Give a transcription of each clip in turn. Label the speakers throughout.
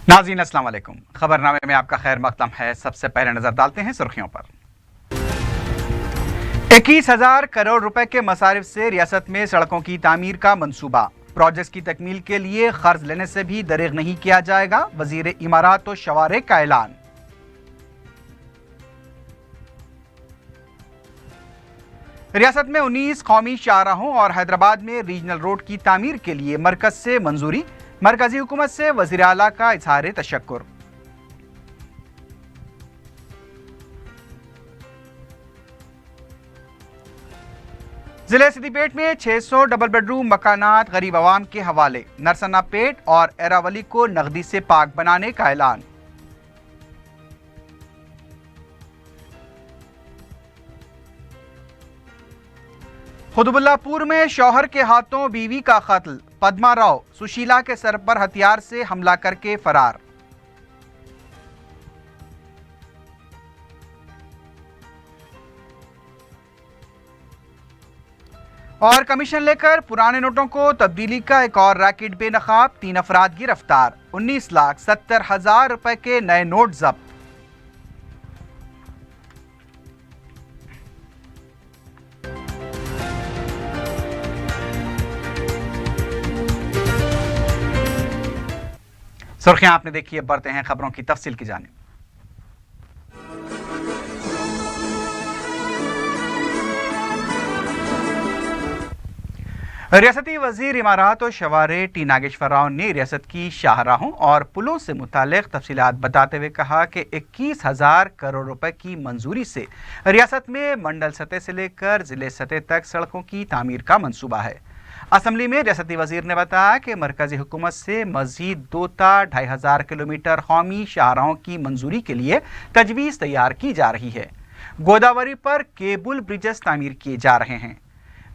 Speaker 1: नाज़रीन अस्सलाम वालेकुम। खबरनामे में आपका खैर मकदम है। सबसे पहले नजर डालते हैं सुर्खियों पर। 21,000 करोड़ रुपए के मसारिफ से रियासत में सड़कों की तामीर का मंसूबा। प्रोजेक्ट्स की तकमील के लिए कर्ज लेने से भी दरेग नहीं किया जाएगा, वजीर इमारात और शवारे का ऐलान। रियासत में 19 कौमी शाहराहों और हैदराबाद में रीजनल रोड की तामीर के लिए मरकज से मंजूरी। मरकजी हुकूमत से वज़ीर आला का इज़हार तशक्कुर। जिले सिद्दीपेट में 600 डबल बेडरूम मकानात गरीब आवाम के हवाले। नरसना पेट और एरावली को नकदी से पाक बनाने का ऐलान। खुतबुल्लापुर में शौहर के हाथों बीवी का कत्ल। पद्मा राव सुशीला के सर पर हथियार से हमला करके फरार। और कमीशन लेकर पुराने नोटों को तब्दीली का एक और रैकेट बेनकाब। 3 अफराद गिरफ्तार। 19,70,000 रुपए के नए नोट जब्त। सुर्खियां आपने देखी है, बढ़ते हैं खबरों की तफसील की जानिब। रियासती वजीर इमारात और शवारे टी नागेश्वर राव ने रियासत की शाहराहों और पुलों से मुतालिक तफसीलात बताते हुए कहा कि 21,000 करोड़ रुपए की मंजूरी से रियासत में मंडल सतह से लेकर जिले सतह तक सड़कों की तामीर का मंसूबा है। असम्बली में रियासती वजीर ने बताया कि मरकजी हुकूमत से मजीद 2,500 किलोमीटर कौमी शाहराहों की मंजूरी के लिए तजवीज़ तैयार की जा रही है। गोदावरी पर केबल ब्रिजेस तामीर किए जा रहे हैं।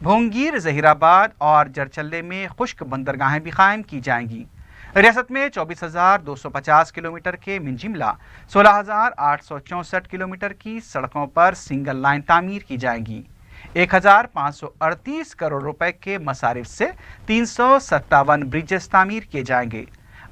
Speaker 1: भोंगीर, जहीराबाद और जरचल्ले में खुश्क बंदरगाहें भी कायम की जाएंगी। रियासत में 24,250 किलोमीटर के मिंजिमला 16,864 किलोमीटर की सड़कों पर सिंगल लाइन तामीर की जाएंगी। 1,538 करोड़ रुपए के मसारिफ से 357 ब्रिजेस तामीर किए जाएंगे।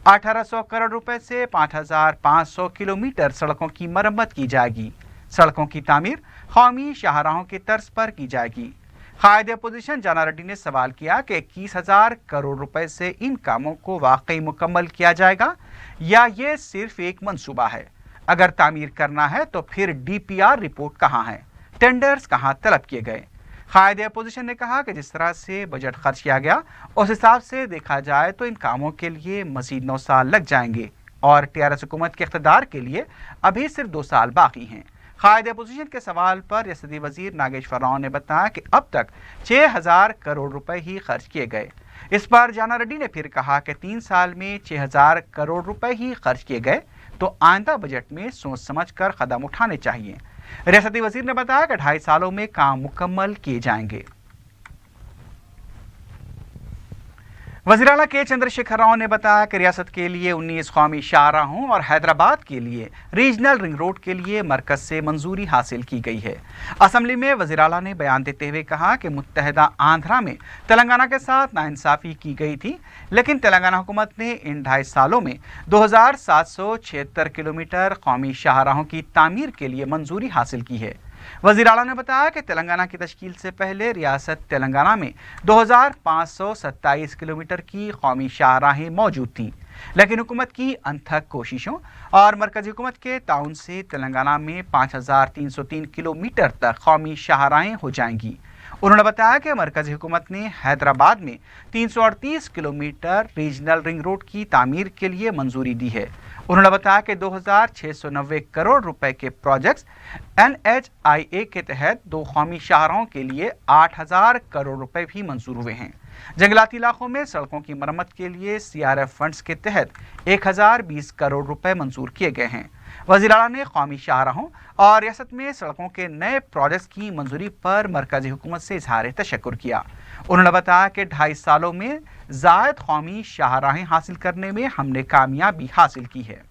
Speaker 1: 1,800 करोड़ रुपए से 5,500 किलोमीटर सड़कों की मरम्मत की जाएगी। सड़कों की तामीर कौमी शाहराहों की तर्ज पर की जाएगी। कायदे अपोजिशन जाना रेड्डी ने सवाल किया कि 21,000 करोड़ रुपए से इन कामों को वाकई मुकम्मल किया जाएगा या ये सिर्फ एक मंसूबा है। अगर तामीर करना है तो फिर DPR रिपोर्ट कहाँ है, टेंडर्स कहाँ तलब किए गए। कायदे अपोजिशन ने कहा कि जिस तरह से बजट खर्च किया गया उस हिसाब से देखा जाए तो इन कामों के लिए मजीद 9 साल लग जाएंगे और TRS हुकूमत के इख्तिदार के लिए अभी सिर्फ 2 साल बाकी हैं। कायदे अपोजिशन के सवाल पर रियासती वजीर नागेश्वर राव ने बताया कि अब तक 6,000 करोड़ रुपए ही खर्च किए गए। इस पर जाना रेड्डी ने फिर कहा कि 3 साल में 6,000 करोड़ रुपए ही खर्च किए गए तो आइंदा बजट में सोच समझ कर कदम उठाने चाहिए। रियासती वजीर ने बताया कि 2.5 सालों में काम मुकम्मल किए जाएंगे। वज़ीर आला के चंद्रशेखर राव ने बताया कि रियासत के लिए 19 कौमी शाहराहों और हैदराबाद के लिए रीजनल रिंग रोड के लिए मरकज से मंजूरी हासिल की गई है। असम्बली में वज़ीर आला ने बयान देते हुए कहा कि मुत्तहदा आंध्रा में तेलंगाना के साथ नाइंसाफ़ी की गई थी, लेकिन तेलंगाना हुकूमत ने इन 2.5 सालों में 2,776 किलोमीटर कौमी शाहराहों की तामीर के लिए मंजूरी हासिल की है। वज़ीर आला ने बताया कि तेलंगाना की तश्कील से पहले रियासत तेलंगाना में 2,527 किलोमीटर की कौमी शाहराहें मौजूद थीं, लेकिन हुकूमत की अनथक कोशिशों और मरकजी हुकूमत के ताउन से तेलंगाना में 5,303 किलोमीटर तक कौमी शाहराहें हो जाएंगी। उन्होंने बताया कि मरकजी हुकूमत ने हैदराबाद में 338 किलोमीटर रीजनल रिंग रोड की तामीर के लिए मंजूरी दी है। उन्होंने बताया कि 2,690 करोड़ रुपए के प्रोजेक्ट्स NHIA के तहत 2 कौमी शाहराहों के लिए 8,000 करोड़ रुपए भी मंजूर हुए हैं। जंगलाती इलाकों में सड़कों की मरम्मत के लिए CRF फंड्स के तहत 1,020 करोड़ रुपए मंजूर किए गए हैं। वज़ीर आला ने कौमी शाहराहों और रियासत में सड़कों के नए प्रोजेक्ट्स की मंजूरी पर मरकजी हुकूमत से इज़हार तशक्कुर किया। उन्होंने बताया कि 2.5 सालों में ज़ायद कौमी शाहराहें हासिल करने में हमने कामयाबी हासिल की है।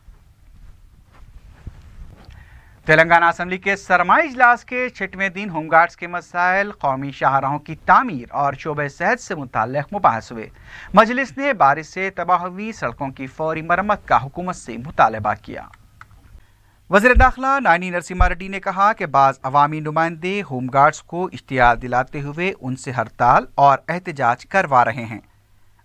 Speaker 1: तेलंगाना असम्बली के सरमाई इजलास के 6वें दिन होमगार्ड्स के मसाइल, कौमी शाहराहों की तामीर और शोबे सेहत से मुताल्लिक़ मुबाहस हुए। मजलिस ने बारिश से तबाह हुई सड़कों की फौरी मरम्मत का हुकूमत से मुतालबा किया। वज़ीर दाखिला नानी नरसिम्हा रेड्डी ने कहा कि बाज़ अवामी नुमाइंदे होमगार्ड्स को इश्तियार दिलाते हुए उनसे हड़ताल और एहतजाज करवा रहे हैं।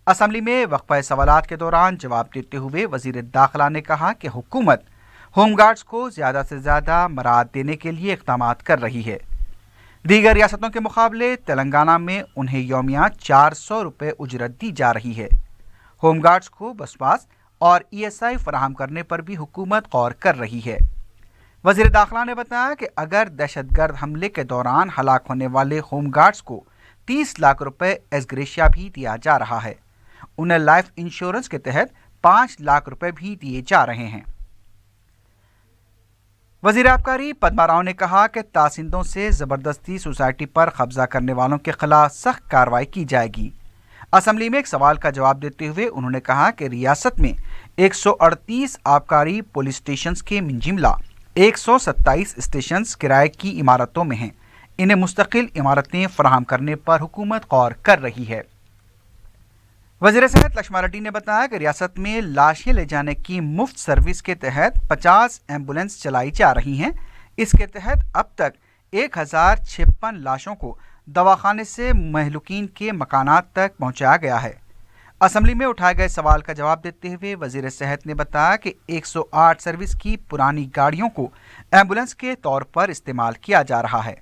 Speaker 1: असम्बली में वक्फ़े सवालात के दौरान जवाब देते हुए वज़ीर दाखिला ने कहा कि हुकूमत होमगार्ड्स को ज़्यादा से ज़्यादा मराद देने के लिए इक़दामात कर रही है। दीगर रियासतों के मुकाबले तेलंगाना में उन्हें यौमिया 400 रुपये उजरत दी जा रही है। होमगार्ड्स को बसपास और ESI फराहम करने पर भी हुकूमत गौर कर रही है। वज़ीर दाखिला ने बताया कि अगर दहशतगर्द हमले के दौरान हलाक होने वाले होमगार्ड्स को 30 लाख रुपये एसग्रेशिया भी दिया जा रहा है। उन्हें लाइफ इंश्योरेंस के तहत 5 लाख रुपये भी दिए जा रहे हैं। वज़ीर आबकारी पद्मा राव ने कहा कि तासिंदों से ज़बरदस्ती सोसाइटी पर कब्जा करने वालों के खिलाफ सख्त कार्रवाई की जाएगी। असम्बली में एक सवाल का जवाब देते हुए उन्होंने कहा कि रियासत में 138 आबकारी पुलिस स्टेशन के मिंजिमला 127 स्टेशन किराए की इमारतों में हैं। इन्हें मुस्तकिल इमारतें फराहम करने पर हुकूमत गौर कर रही है। वज़ीर सेहत लक्ष्मण रेड्डी ने बताया कि रियासत में लाशें ले जाने की मुफ्त सर्विस के तहत 50 एम्बुलेंस चलाई जा रही हैं। इसके तहत अब तक 1056 लाशों को दवाखाने से महलूकीन के मकानात तक पहुंचाया गया है। असम्बली में उठाए गए सवाल का जवाब देते हुए वज़ीर सेहत ने बताया कि 108 सर्विस की पुरानी गाड़ियों को एम्बुलेंस के तौर पर इस्तेमाल किया जा रहा है।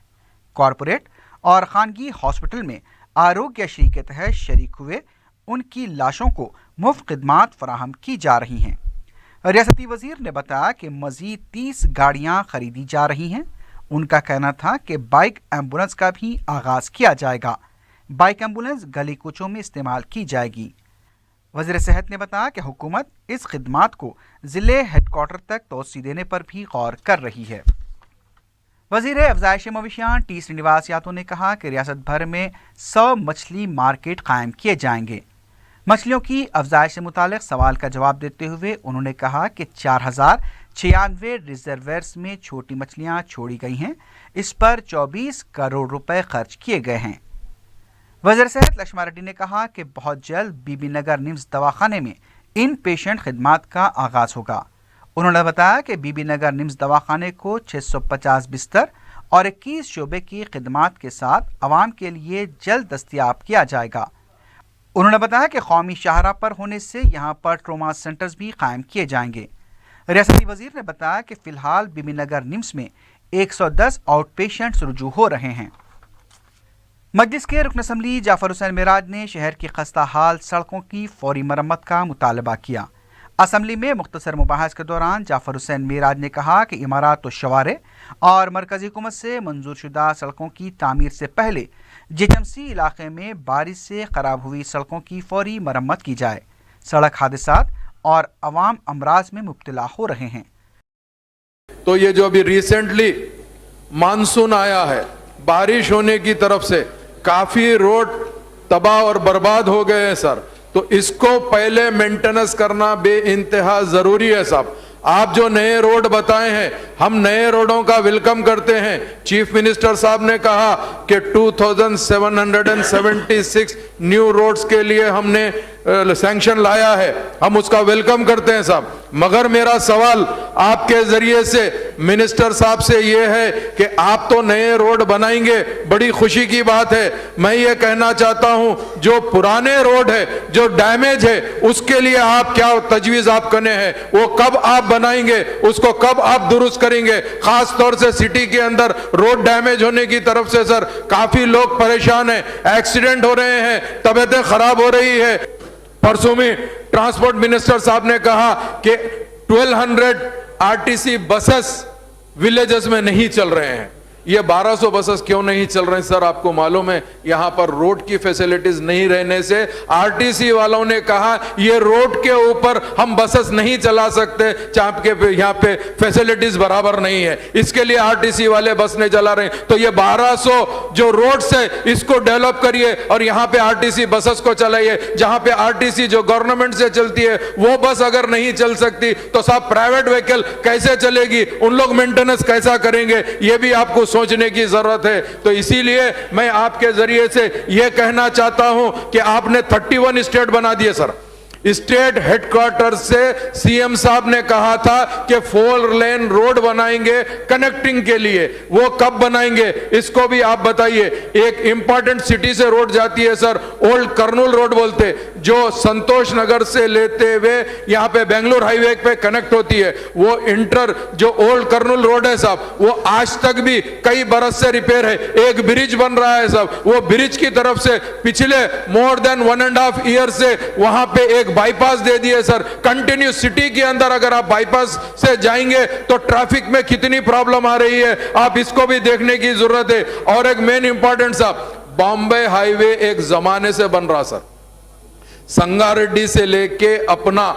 Speaker 1: कॉरपोरेट और खानगी हॉस्पिटल में आरोग्यश्री के तहत शरीक हुए उनकी लाशों को मुफ्त खिदमात फराहम की जा रही हैं। रियासती वज़ीर ने बताया कि मज़ीद 30 गाड़ियाँ खरीदी जा रही हैं। उनका कहना था कि बाइक एम्बुलेंस का भी आगाज़ किया जाएगा। बाइक एम्बुलेंस गली कूचों में इस्तेमाल की जाएगी। वज़ीर सेहत ने बताया कि हुकूमत इस खिदमात को ज़िले हेडक्वार्टर तक तोसी देने पर भी गौर कर रही है। वज़ीर अफ़ज़ाइश मवेशियाँ टी श्रीनिवास यादव ने कहा कि रियासत भर में 100 मछली मार्केट कायम किए जाएंगे। मछलियों की अफजाइश से मुतालिक सवाल का जवाब देते हुए उन्होंने कहा कि 4096 रिजर्वेयर्स में छोटी मछलियां छोड़ी गई हैं। इस पर 24 करोड़ रुपए खर्च किए गए हैं। वज़ीर सेहत लक्ष्मण रेड्डी ने कहा कि बहुत जल्द बीबी नगर निम्स दवाखाने में इन पेशेंट खिदमात का आगाज होगा। उन्होंने बताया कि बीबी नगर निम्स दवाखाने को 650 बिस्तर और 21 शोबे की खिदमात के साथ आवाम के लिए जल्द दस्तयाब किया जाएगा। उन्होंने बताया कि कौमी शाहरा पर होने से यहाँ पर ट्रोमा सेंटर्स भी कायम किए जाएंगे। रियासती वज़ीर ने बताया कि फ़िलहाल बीबी नगर निम्स में 110 आउट पेशेंट्स रुजू हो रहे हैं। मजलिस के रुकन असम्बली जाफर हुसैन मेराज ने शहर की खस्ता हाल सड़कों की फौरी मरम्मत का मुतालबा किया। असम्बली में मुख्तसर मुबाहस के दौरान जाफर हुसैन मेराज ने कहा कि इमारात व शवारे और मरकज़ी हुकूमत से मंजूर शुदा सड़कों की तामीर से पहले JMC इलाके में बारिश से ख़राब हुई सड़कों की फौरी मरम्मत की जाए। सड़क हादसात और अवाम अमराज में मुब्तला हो रहे हैं।
Speaker 2: तो ये जो अभी रिसेंटली मानसून आया है, बारिश होने की तरफ से काफी रोड तबाह और बर्बाद हो गए हैं सर, तो इसको पहले मेंटेनेंस करना बेइंतहा जरूरी है साहब। आप जो नए रोड बताए हैं, हम नए रोडों का वेलकम करते हैं। चीफ मिनिस्टर साहब ने कहा कि 2776 न्यू रोड्स के लिए हमने सैंक्शन लाया है, हम उसका वेलकम करते हैं साहब। मगर मेरा सवाल आपके जरिए से मिनिस्टर साहब से यह है कि आप तो नए रोड बनाएंगे, बड़ी खुशी की बात है। मैं ये कहना चाहता हूं, जो पुराने रोड है, जो डैमेज है, उसके लिए आप क्या तजवीज आप करने हैं, वो कब आप बनाएंगे, उसको कब आप दुरुस्त करेंगे। खास तौर से सिटी के अंदर रोड डैमेज होने की तरफ से सर काफी लोग परेशान हैं, एक्सीडेंट हो रहे हैं, तबीयतें खराब हो रही है। परसों में ट्रांसपोर्ट मिनिस्टर साहब ने कहा कि 1200 RTC बसेस विलेजेस में नहीं चल रहे हैं। ये 1200 बसेस क्यों नहीं चल रहे सर? आपको मालूम है यहाँ पर रोड की फैसिलिटीज नहीं रहने से आरटीसी वालों ने कहा ये रोड के ऊपर हम बसेस नहीं चला सकते, चाहे यहाँ पे फैसिलिटीज बराबर नहीं है, इसके लिए आरटीसी वाले बस नहीं चला रहे। तो ये 1200 जो रोड्स है इसको डेवलप करिए और यहाँ पे आरटीसी बसेस को चलाइए। जहाँ पे आरटीसी जो गवर्नमेंट से चलती है वो बस अगर नहीं चल सकती तो साहब प्राइवेट व्हीकल कैसे चलेगी, उन लोग मेंटेनेंस कैसा करेंगे, ये भी आपको सोचने की जरूरत है। तो इसीलिए मैं आपके जरिए से यह कहना चाहता हूं कि आपने 31 स्टेट बना दिए सर। स्टेट हेडक्वार्टर से सीएम साहब ने कहा था कि 4 लेन रोड बनाएंगे कनेक्टिंग के लिए, वो कब बनाएंगे इसको भी आप बताइए। एक इंपॉर्टेंट सिटी से रोड जाती है सर, ओल्ड कर्नूल रोड बोलते, जो संतोष नगर से लेते हुए यहां पे बेंगलुरु हाईवे पे कनेक्ट होती है, वो इंटर जो ओल्ड कर्नूल रोड है साहब, वो आज तक भी कई बरस से रिपेयर है। एक ब्रिज बन रहा है साहब, वो ब्रिज की तरफ से पिछले मोर देन 1.5 ईयर से वहां पे एक बाईपास दे दिए सर। कंटिन्यू सिटी के अंदर अगर आप बाईपास से जाएंगे तो ट्रैफिक में कितनी प्रॉब्लम आ रही है, आप इसको भी देखने की जरूरत है। और एक मेन इंपॉर्टेंट साहब, बॉम्बे हाईवे एक जमाने से बन रहा सर, संगारेड्डी से लेके अपना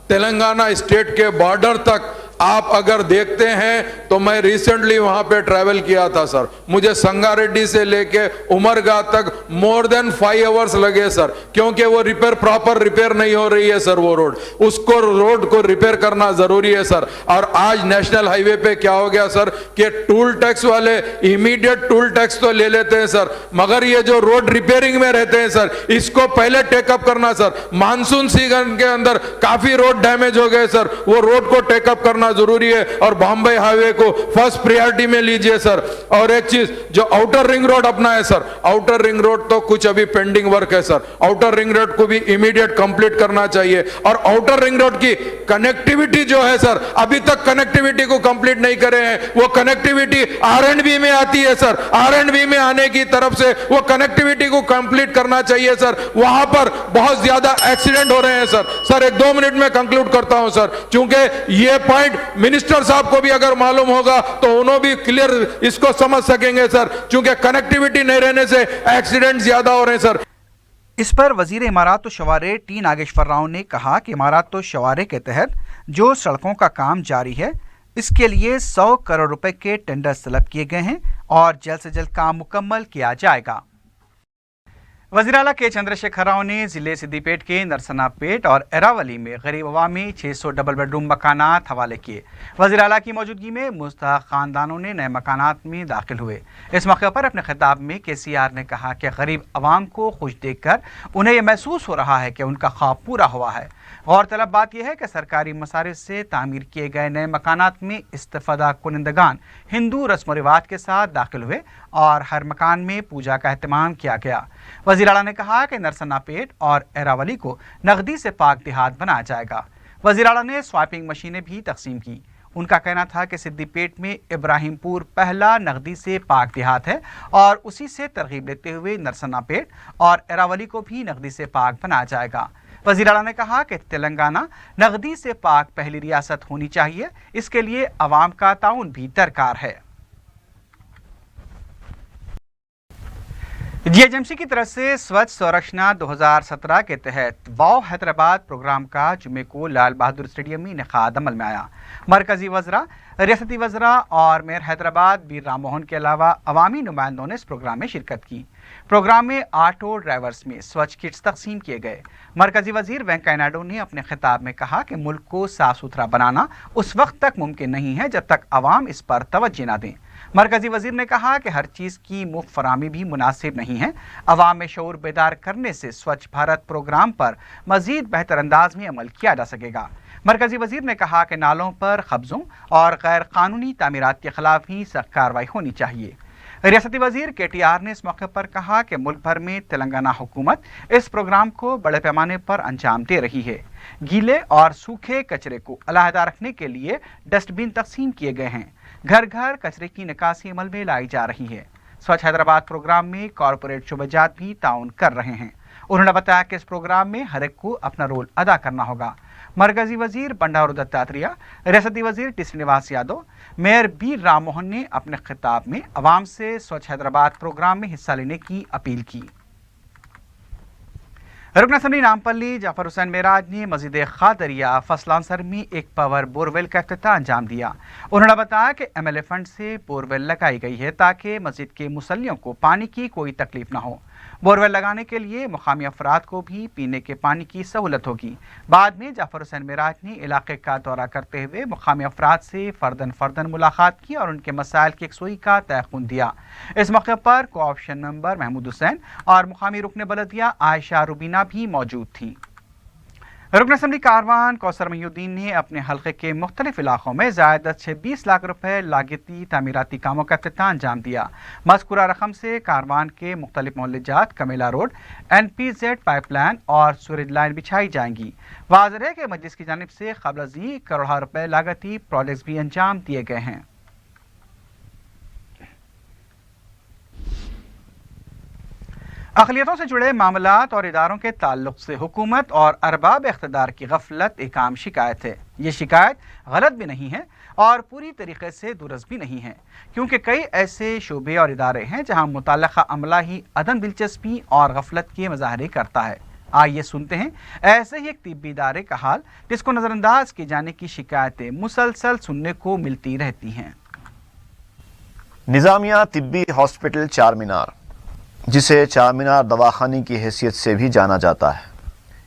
Speaker 2: तेलंगाना स्टेट के बॉर्डर तक आप अगर देखते हैं तो मैं रिसेंटली वहां पे ट्रैवल किया था सर, मुझे संगारेड्डी से लेके उमरगा तक मोर देन 5 आवर्स लगे सर, क्योंकि वो प्रॉपर रिपेयर नहीं हो रही है सर। वो उसको रोड को रिपेयर करना जरूरी है सर। और आज नेशनल हाईवे पे क्या हो गया सर कि टूल टैक्स वाले इमीडिएट टूल टैक्स तो ले लेते हैं सर, मगर ये जो रोड रिपेयरिंग में रहते हैं सर, इसको पहले टेकअप करना सर। मानसून सीजन के अंदर काफी रोड डैमेज हो गए सर, वो रोड को टेकअप करना जरूरी है और बॉम्बे हाईवे को फर्स्ट प्रायोरिटी में लीजिए सर। और एक चीज, जो आउटर रिंग रोड अपना है सर, आउटर रिंग रोड तो कुछ अभी पेंडिंग वर्क है सर, आउटर रिंग रोड को भी इमीडिएट कंप्लीट करना चाहिए। और आउटर रिंग रोड की कनेक्टिविटी जो है सर, अभी तक कनेक्टिविटी को कंप्लीट नहीं करे हैं। वो कनेक्टिविटी आरएंडबी में आती है सर, आरएंडबी में आने की तरफ से वो कनेक्टिविटी को कंप्लीट करना चाहिए सर। वहां पर बहुत ज्यादा एक्सीडेंट हो रहे हैं सर। सर एक 2 मिनट में कंक्लूड करता हूं सर, क्योंकि ये पॉइंट मिनिस्टर साहब को भी अगर मालूम होगा तो उन्होंने भी क्लियर इसको समझ सकेंगे सर, क्योंकि कनेक्टिविटी नहीं रहने से एक्सीडेंट ज्यादा हो रहे हैं सर।
Speaker 1: इस पर वजीर इमारात व शवारे टी नागेश्वर राव ने कहा कि इमारात व शवारे के तहत जो सड़कों का काम जारी है, इसके लिए 100 करोड़ रुपए के टेंडर्स तलब किए गए हैं और जल्द से जल्द काम मुकम्मल किया जाएगा। वज़ीर आला के चंद्रशेखर राव ने ज़िले सिद्दीपेट के नरसनापेट और एरावली में गरीब अवामी 600 डबल बेडरूम मकानात हवाले किए। वज़ीर आला की मौजूदगी में मुस्तहक़ ख़ानदानों ने नए मकानात में दाखिल हुए। इस मौके पर अपने खिताब में KCR ने कहा कि गरीब अवाम को खुश देखकर उन्हें यह महसूस हो रहा है कि उनका ख्वाब पूरा हुआ है। गौरतलब बात यह है कि सरकारी मसारिफ से तामीर किए गए नए मकानात में इस्तिफ़ादा कुनंदगान हिंदू रस्म व रिवाज के साथ दाखिल हुए और हर मकान में पूजा का एहतमाम किया गया। वज़ीर आला ने कहा कि नरसनापेट और एरावली को नगदी से पाक देहात बनाया जाएगा। वज़ीर आला ने स्वाइपिंग मशीनें भी तकसीम की। उनका कहना था कि सिद्दीपेट में इब्राहिमपुर पहला नगदी से पाक देहात है और उसी से तरगीब लेते हुए नरसनापेट और एरावली को भी नगदी से पाक बनाया जाएगा। वज़ीर आला ने कहा कि तेलंगाना नगदी से पाक पहली रियासत होनी चाहिए, इसके लिए अवाम का ताउन भी दरकार है। जीएचएमसी की तरफ से स्वच्छ संरक्षणा 2017 के तहत वाओ हैदराबाद प्रोग्राम का जुमे को लाल बहादुर स्टेडियम में इनेकाद अमल में आया। मरकजी वज़रा, रियासती वज़रा और मेयर हैदराबाद बीर राम मोहन के अलावा अवामी नुमाइंदों ने इस प्रोग्राम में शिरकत की। प्रोग्राम में ऑटो ड्राइवर्स में स्वच्छ किट्स तकसीम किए गए। मरकजी वज़ीर वेंकैया नायडू ने अपने खिताब में कहा कि मुल्क को साफ सुथरा बनाना उस वक्त तक मुमकिन नहीं है जब तक अवाम इस पर तवज्जो न दें। मरकजी वज़ीर ने कहा कि हर चीज़ की मुफ्त फराहमी भी मुनासिब नहीं है। अवाम में शऊर बेदार करने से स्वच्छ भारत प्रोग्राम पर मज़ीद बेहतर अंदाज में अमल किया जा सकेगा। मरकजी वज़ीर ने कहा कि नालों पर कब्ज़ों और गैर कानूनी तामीरात के खिलाफ भी सख्त कार्रवाई होनी चाहिए। रियासती वज़ीर KTR ने इस मौके पर कहा कि मुल्क भर में तेलंगाना हुकूमत इस प्रोग्राम को बड़े पैमाने पर अंजाम दे रही है। गीले और सूखे कचरे को अलहदा रखने के लिए डस्टबिन तकसीम किए गए हैं। घर घर कचरे की निकासी अमल में लाई जा रही है। स्वच्छ हैदराबाद प्रोग्राम में कॉरपोरेट शुबजात भी ताउन कर रहे हैं। उन्होंने बताया कि इस प्रोग्राम में हर एक को अपना रोल अदा करना होगा। मरकजी वजीर बंडारू दत्तात्रेय, रियासती वजीर T Srinivas Yadav, mayor B Ram Mohan ने अपने खिताब में अवाम से स्वच्छ हैदराबाद प्रोग्राम में हिस्सा लेने की अपील की। रुकन असम्बली नामपल्ली जाफर हुसैन मेराज ने मस्जिद खादरिया फसलांसर में एक पावर बोरवेल का इफ्तिताह अंजाम दिया। उन्होंने बताया कि MLA फंड से बोरवेल लगाई गई है ताकि मस्जिद के मुसल्लियों को पानी की कोई तकलीफ न हो। बोरवेल लगाने के लिए मुकामी अफराद को भी पीने के पानी की सहूलत होगी। बाद में जाफर हुसैन मेराज ने इलाके का दौरा करते हुए मुकामी अफराद से फर्दन मुलाकात की और उनके मसाइल की यकसुई का तयक़ुन दिया। इस मौके पर कोऑप्शन मेंबर महमूद हुसैन और मुकामी रुकन बलदिया आयशा रुबीना भी मौजूद थी। रुकन असम्बली कारवान कौसर महीउद्दीन ने अपने हल्के के मुख्तलिफ इलाकों में ज़ायद से 20 लाख रुपए लागती तामीराती कामों का इफ्तिताह अंजाम दिया। मज़कूरा रकम से कारवान के मुख्तलिफ मोहल्लेजात कमेला रोड, NPZ पाइपलाइन और सूरज लाइन बिछाई जाएंगी। वाज़ेह है कि मजलिस की जानिब से क़ब्ल अज़ीं करोड़ों रुपए लागती प्रोजेक्ट्स भी अंजाम दिए गए हैं। अक़लियतों से जुड़े मामलात और इदारों के ताल्लुक़ से हुकूमत और अरबाब इख्तिदार की गफलत एक आम शिकायत है। ये शिकायत गलत भी नहीं है और पूरी तरीके से दुरुस्त भी नहीं है, क्योंकि कई ऐसे शोबे और इदारे हैं जहां मुतल्लक़ा अमला ही अदम दिलचस्पी और गफलत के मुज़ाहरे करता है। आइए सुनते हैं ऐसे ही एक तिब्बी इदारे का हाल जिसको नज़रअंदाज किए जाने की शिकायतें मुसलसल सुनने को मिलती रहती हैं।
Speaker 3: निज़ामिया तिब्बी हॉस्पिटल चारमीनार, जिसे चारमीनार दवाखाने की हैसियत से भी जाना जाता है,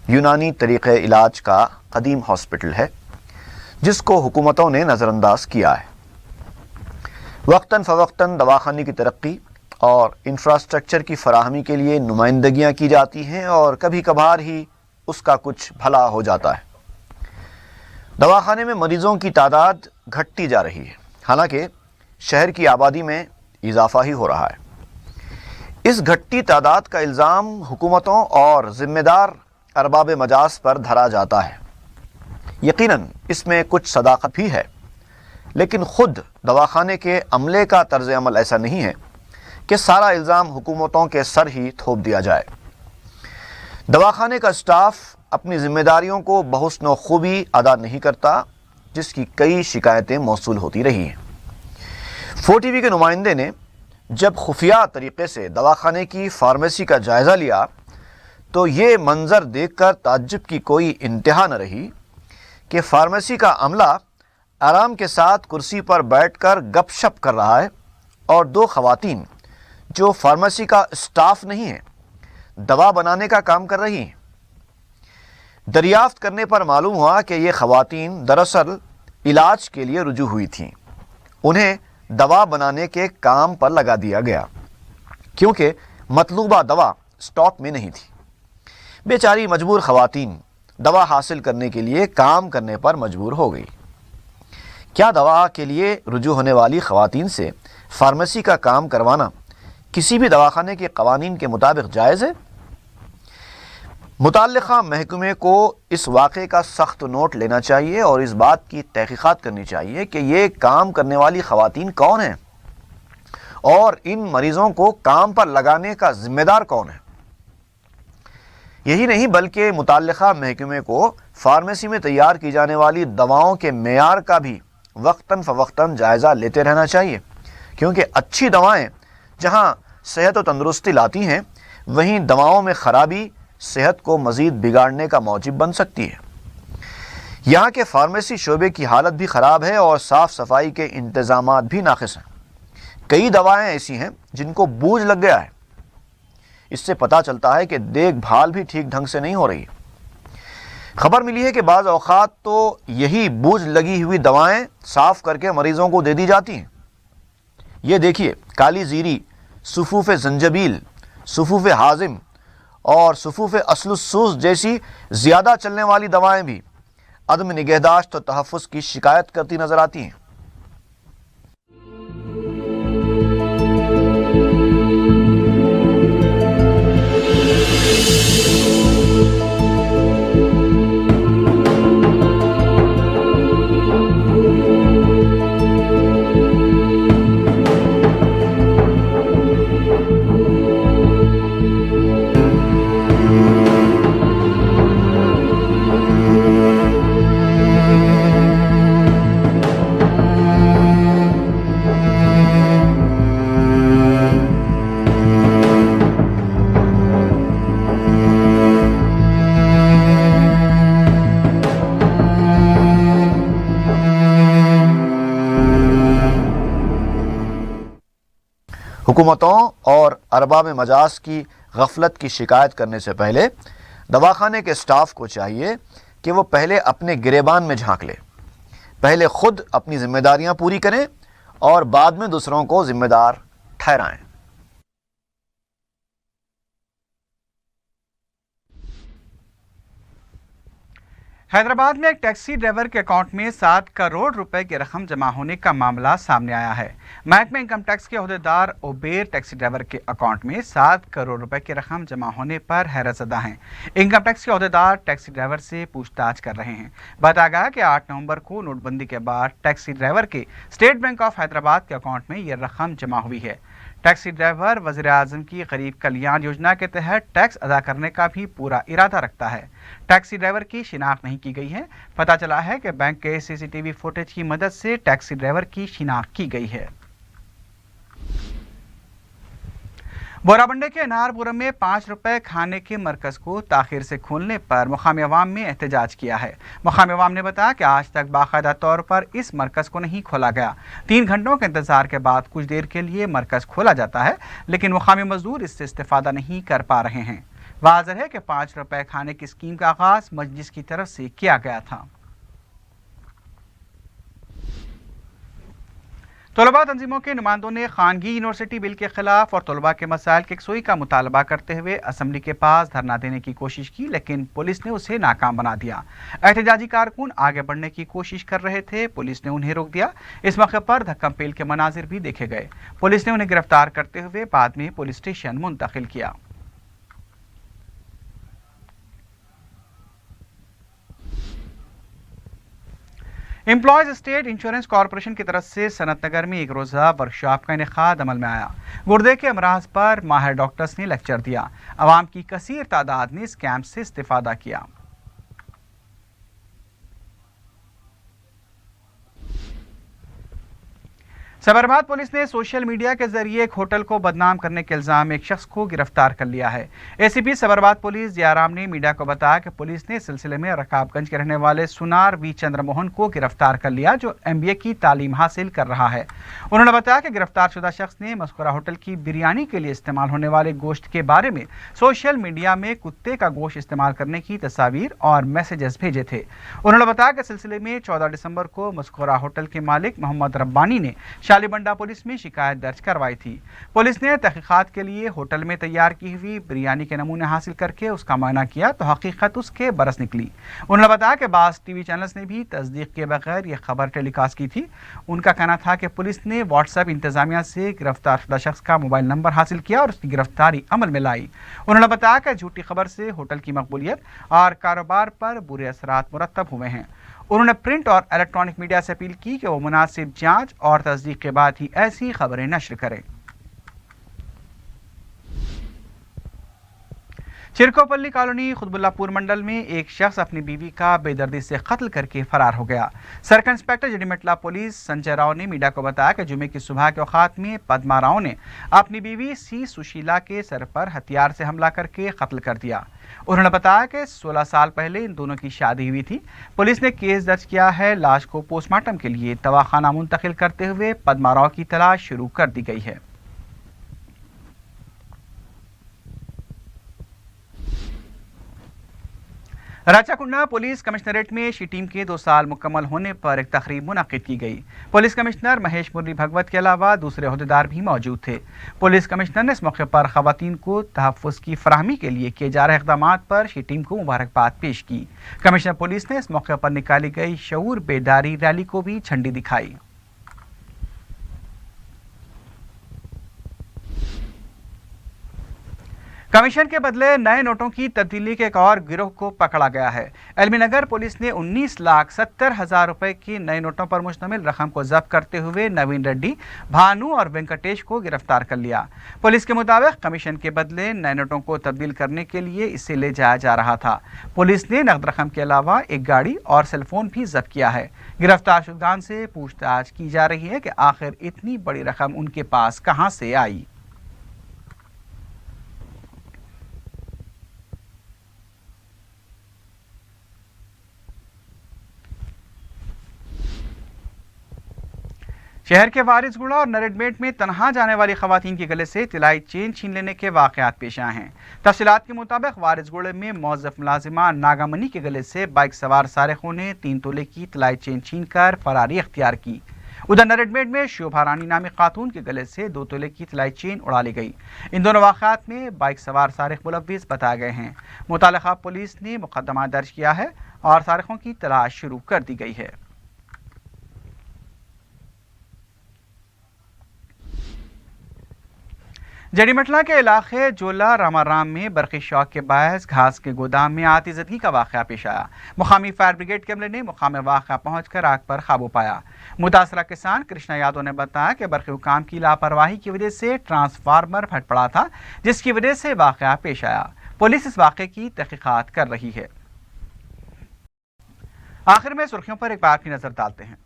Speaker 3: यूनानी तरीक़े इलाज का कदीम हॉस्पिटल है जिसको हुकूमतों ने नज़रअंदाज किया है। वक्तन फ़वक्तन दवाखाने की तरक्की और इंफ्रास्ट्रक्चर की फराहमी के लिए नुमाइंदगियाँ की जाती हैं और कभी कभार ही उसका कुछ भला हो जाता है। दवाखाने में मरीज़ों की तादाद घटती जा रही है, हालांकि शहर की आबादी में इजाफा ही हो रहा है। इस घटती तादाद का इल्ज़ाम हुकूमतों और ज़िम्मेदार अरबाब मजाज पर धरा जाता है। यकीनन इसमें कुछ सदाकत भी है, लेकिन ख़ुद दवाखाने के अमले का तर्ज़ अमल ऐसा नहीं है कि सारा इल्ज़ाम हुकूमतों के सर ही थोप दिया जाए। दवाखाने का स्टाफ अपनी ज़िम्मेदारियों को बहुस्न खूबी अदा नहीं करता, जिसकी कई शिकायतें मौसूल होती रही हैं। 4TV के नुमाइंदे ने जब खुफिया तरीक़े से दवाखाने की फार्मेसी का जायज़ा लिया तो ये मंज़र देखकर ताज्जुब की कोई इंतहा न रही कि फार्मेसी का अमला आराम के साथ कुर्सी पर बैठकर गपशप कर रहा है और दो ख़वातीन जो फार्मेसी का स्टाफ नहीं है, दवा बनाने का काम कर रही हैं। दरियाफ्त करने पर मालूम हुआ कि ये ख़वातीन दरअसल इलाज के लिए रुजू हुई थीं। उन्हें दवा बनाने के काम पर लगा दिया गया क्योंकि मतलूबा दवा स्टॉक में नहीं थी। बेचारी मजबूर ख़वातीन दवा हासिल करने के लिए काम करने पर मजबूर हो गई। क्या दवा के लिए रुजू होने वाली ख़वातीन से फार्मेसी का काम करवाना किसी भी दवाखाने के कवानीन के मुताबिक जायज़ है? मुताल्लिक़ा महकमे को इस वाक़े का सख्त नोट लेना चाहिए और इस बात की तहक़ीक़ात करनी चाहिए कि ये काम करने वाली ख़वातीन कौन हैं और इन मरीज़ों को काम पर लगाने का ज़िम्मेदार कौन है। यही नहीं बल्कि मुताल्लिक़ा महकमे को फार्मेसी में तैयार की जाने वाली दवाओं के मेयार का भी वक्तन फ़वक्तन जायज़ा लेते रहना चाहिए, क्योंकि अच्छी दवाएँ जहाँ सेहत और तंदुरुस्ती लाती हैं, वहीं दवाओं में ख़राबी सेहत को मज़ीद बिगाड़ने का मौजिब बन सकती है। यहाँ के फार्मेसी शोबे की हालत भी ख़राब है और साफ़ सफाई के इंतज़ामात भी नाक़िस हैं। कई दवाएँ ऐसी हैं जिनको बूझ लग गया है। इससे पता चलता है कि देखभाल भी ठीक ढंग से नहीं हो रही। खबर मिली है कि बाज़ औक़ात तो यही बूझ लगी हुई दवाएँ साफ़ करके मरीज़ों को दे दी जाती हैं। ये देखिए, काली ज़ीरी, सुफ़ूफ़े ज़ंजबील, सुफ़ूफ़े हाज़िम और सुफ़ूफ़े असलुस्सूस जैसी ज़्यादा चलने वाली दवाएं भी अदम निगहदाश्त और तहफ़्फ़ुज़ की शिकायत करती नज़र आती हैं। حکومتوں اور ارباب مجاز کی غفلت کی شکایت کرنے سے پہلے دواخانے کے سٹاف کو چاہیے کہ وہ پہلے اپنے گریبان میں جھانک لے، پہلے خود اپنی ذمہ داریاں پوری کریں اور بعد میں دوسروں کو ذمہ دار ٹھہرائیں۔
Speaker 1: حیدرآباد میں ایک ٹیکسی ڈرائیور کے اکاؤنٹ میں 7 کروڑ روپے کی رقم جمع ہونے کا معاملہ سامنے آیا ہے۔ محکمہ انکم ٹیکس کے عہدیدار اوبیر ٹیکسی ڈرائیور کے اکاؤنٹ میں 7 کروڑ روپے کی رقم جمع ہونے پر حیرت زدہ ہیں۔ انکم ٹیکس کے عہدیدار ٹیکسی ڈرائیور سے پوچھ تاچھ کر رہے ہیں۔ بتایا گیا کہ 8 نومبر کو نوٹ بندی کے بعد ٹیکسی ڈرائیور کے اسٹیٹ بینک آف حیدرآباد کے اکاؤنٹ میں یہ رقم جمع ہوئی ہے۔ ٹیکسی ڈرائیور وزیر اعظم کی غریب کلیان یوجنا کے تحت ٹیکس ادا کرنے کا بھی پورا ارادہ رکھتا ہے۔ ٹیکسی ڈرائیور کی شناخت نہیں کی گئی ہے۔ پتہ چلا ہے کہ بینک کے سی سی ٹی وی فوٹیج کی مدد سے ٹیکسی ڈرائیور کی شناخت کی گئی ہے۔ بورا بنڈے کے انار پورم میں 5 روپے کھانے کے مرکز کو تاخیر سے کھولنے پر مقامی عوام میں احتجاج کیا ہے۔ مقامی عوام نے بتایا کہ آج تک باقاعدہ طور پر اس مرکز کو نہیں کھولا گیا۔ 3 گھنٹوں کے انتظار کے بعد کچھ دیر کے لیے مرکز کھولا جاتا ہے، لیکن مقامی مزدور اس سے استفادہ نہیں کر پا رہے ہیں۔ واضح ہے کہ 5 روپے کھانے کی اسکیم کا آغاز مجلس کی طرف سے کیا گیا تھا۔ طلباء تنظیموں کے نمائندوں نے خانگی یونیورسٹی بل کے خلاف اور طلباء کے مسائل کی یکسوئی کا مطالبہ کرتے ہوئے اسمبلی کے پاس دھرنا دینے کی کوشش کی، لیکن پولیس نے اسے ناکام بنا دیا۔ احتجاجی کارکن آگے بڑھنے کی کوشش کر رہے تھے، پولیس نے انہیں روک دیا۔ اس موقع پر دھکم پیل کے مناظر بھی دیکھے گئے۔ پولیس نے انہیں گرفتار کرتے ہوئے بعد میں پولیس اسٹیشن منتقل کیا۔ امپلائیز اسٹیٹ انشورنس کارپوریشن کی طرف سے صنعت نگر میں ایک روزہ ورکشاپ کا انعقاد عمل میں آیا۔ گردے کے امراض پر ماہر ڈاکٹرز نے لیکچر دیا۔ عوام کی کثیر تعداد نے اس کیمپ سے استفادہ کیا۔ سبرباد پولیس نے سوشل میڈیا کے ذریعے ایک ہوٹل کو بدنام کرنے کے الزام میں ایک شخص کو گرفتار کر لیا ہے۔ اے سی پی سبرباد پولیس ضیارام نے میڈیا کو بتایا کہ پولیس نے اس سلسلے میں رکاب گنج کے رہنے والے سنار وی چندر موہن کو گرفتار کر لیا، جو MBA کی تعلیم حاصل کر رہا ہے۔ انہوں نے بتایا کہ گرفتار شدہ شخص نے مذکورہ ہوٹل کی بریانی کے لیے استعمال ہونے والے گوشت کے بارے میں سوشل میڈیا میں کتے کا گوشت استعمال کرنے کی تصاویر اور میسیجز بھیجے تھے۔ انہوں نے بتایا کہ سلسلے میں 14 دسمبر کو مذکورہ ہوٹل کے مالک محمد ربانی نے شالی بنڈا پولیس میں شکایت درج کروائی تھی۔ پولیس نے تحقیقات کے لیے ہوٹل میں تیار کی ہوئی بریانی کے نمونے حاصل کر کے اس کا معائنہ کیا تو حقیقت اس کے برس نکلی۔ انہوں نے بتایا کہ بعض ٹی وی چینلز نے بھی تصدیق کے بغیر یہ خبر ٹیلی کاسٹ کی تھی۔ ان کا کہنا تھا کہ پولیس نے واٹس ایپ انتظامیہ سے گرفتار شدہ شخص کا موبائل نمبر حاصل کیا اور اس کی گرفتاری عمل میں لائی۔ انہوں نے بتایا کہ جھوٹی خبر سے ہوٹل کی مقبولیت اور کاروبار پر برے اثرات مرتب ہوئے ہیں۔ انہوں نے پرنٹ اور الیکٹرانک میڈیا سے اپیل کی کہ وہ مناسب جانچ اور تصدیق کے بعد ہی ایسی خبریں نشر کریں۔ چرکوپلی کالونی قطب اللہ پور منڈل میں ایک شخص اپنی بیوی کا بے دردی سے قتل کر کے فرار ہو گیا۔ Circle inspector Jeedimetla police Sanjay Rao نے میڈیا کو بتایا کہ جمعے کی صبح کے اوقات میں پدما راؤ نے اپنی بیوی سی سشیلا کے سر پر ہتھیار سے حملہ کر کے قتل کر دیا۔ انہوں نے بتایا کہ 16 سال پہلے ان دونوں کی شادی ہوئی تھی۔ پولیس نے کیس درج کیا ہے۔ لاش کو پوسٹ مارٹم کے لیے دواخانہ منتقل کرتے ہوئے پدما راؤ کی تلاش شروع کر دی گئی ہے۔ راچاکنڈا پولیس کمشنریٹ میں شی ٹیم کے 2 سال مکمل ہونے پر ایک تقریب منعقد کی گئی۔ پولیس کمشنر مہیش مرلی بھگوت کے علاوہ دوسرے عہدیدار بھی موجود تھے۔ پولیس کمشنر نے اس موقع پر خواتین کو تحفظ کی فراہمی کے لیے کیے جا رہے اقدامات پر شی ٹیم کو مبارکباد پیش کی۔ کمشنر پولیس نے اس موقع پر نکالی گئی شعور بیداری ریلی کو بھی جھنڈی دکھائی۔ کمیشن کے بدلے نئے نوٹوں کی تبدیلی کے ایک اور گروہ کو پکڑا گیا ہے۔ ایل بی نگر پولیس نے 19,70,000 روپے کی نئے نوٹوں پر مشتمل رقم کو ضبط کرتے ہوئے نوین ریڈی، بھانو اور وینکٹیش کو گرفتار کر لیا۔ پولیس کے مطابق کمیشن کے بدلے نئے نوٹوں کو تبدیل کرنے کے لیے اسے لے جایا جا رہا تھا۔ پولیس نے نقد رقم کے علاوہ ایک گاڑی اور سیل فون بھی ضبط کیا ہے۔ گرفتار شدگان سے پوچھ تاچھ کی جا رہی ہے کہ آخر اتنی بڑی رقم ان کے پاس کہاں سے آئی۔ शहर के वारिसगुड़ा और नरेडमेट में तनहा जाने वाली खवातीन के गले से तिलाई चेन छीन लेने के वाकयात पेश आए हैं। तफसीलात के मुताबिक वारिसगुड़े में मौजफ मुलाजिमा नागामनी के गले से बाइक सवार सारिकों ने 3 तोले की तिलाई चेन छीन कर फरारी अख्तियार की। उधर नरेडमेट में शोभा रानी नामी खातून के गले से 2 तोले की तिलाई चेन उड़ा ली गई। इन दोनों वाकयात में बाइक सवार सारिक मुलव्विस बताए गए हैं। मुतालिका पुलिस ने मुकदमा दर्ज किया है और सारिकों की तलाश शुरू कर दी गई है। जड़ीमटला के इलाके जोला रामाराम में बरक़ी शॉक के बायस घास के गोदाम में आतिज़दगी का वाक़या पेश आया। मुकामी फायर ब्रिगेड के अमले ने मुकाम वाक़या पहुंचकर आग पर काबू पाया। मुतासरा किसान कृष्णा यादव ने बताया कि बरक़ी हुकाम की लापरवाही की वजह से ट्रांसफार्मर फट पड़ा था, जिसकी वजह से वाक़या पेश आया। पुलिस इस वाक़े की तहक़ीक़ात कर रही है। आखिर में सुर्खियों पर एक बार की नजर डालते हैं।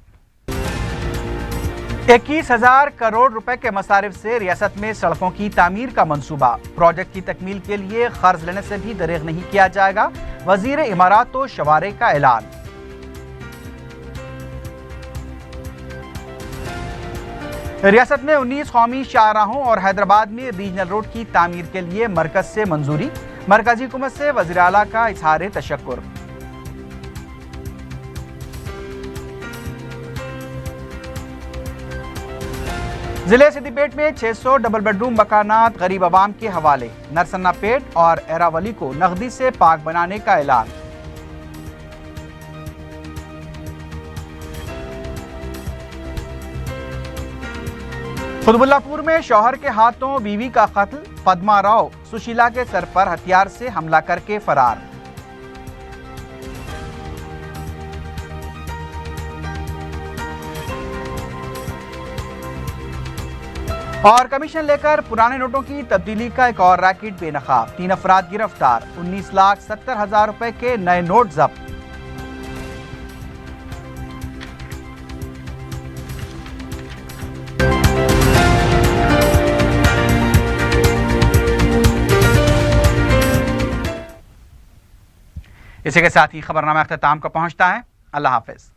Speaker 1: 21,000 करोड़ रुपए के मसारिफ से रियासत में सड़कों की तामीर का मंसूबा। प्रोजेक्ट की तकमील के लिए कर्ज लेने से भी दरेग नहीं किया जाएगा। वजीर इमारात व शवारे का ऐलान। रियासत में 19 कौमी शाहराहों और हैदराबाद में रीजनल रोड की तामीर के लिए मरकज से मंजूरी। मरकजी हुकूमत से वज़ीर आला का इज़हार तशक्कुर। जिले सिद्दीपेट में 600 डबल बेडरूम मकानात गरीब आवाम के हवाले। नरसन्ना पेट और एरावली को नकदी से पाक बनाने का ऐलान। कुतुबुल्लाहपुर में शौहर के हाथों बीवी का कत्ल। पद्मा राव सुशीला के सर पर हथियार से हमला करके फरार। और कमीशन लेकर पुराने नोटों की तब्दीली का एक और रैकेट बेनकाब। 3 अफराद गिरफ्तार। 19,70,000 रुपए के नए नोट जब्त। इसी के साथ ही खबरनामा अख्ताम को पहुंचता है। अल्लाह हाफिज।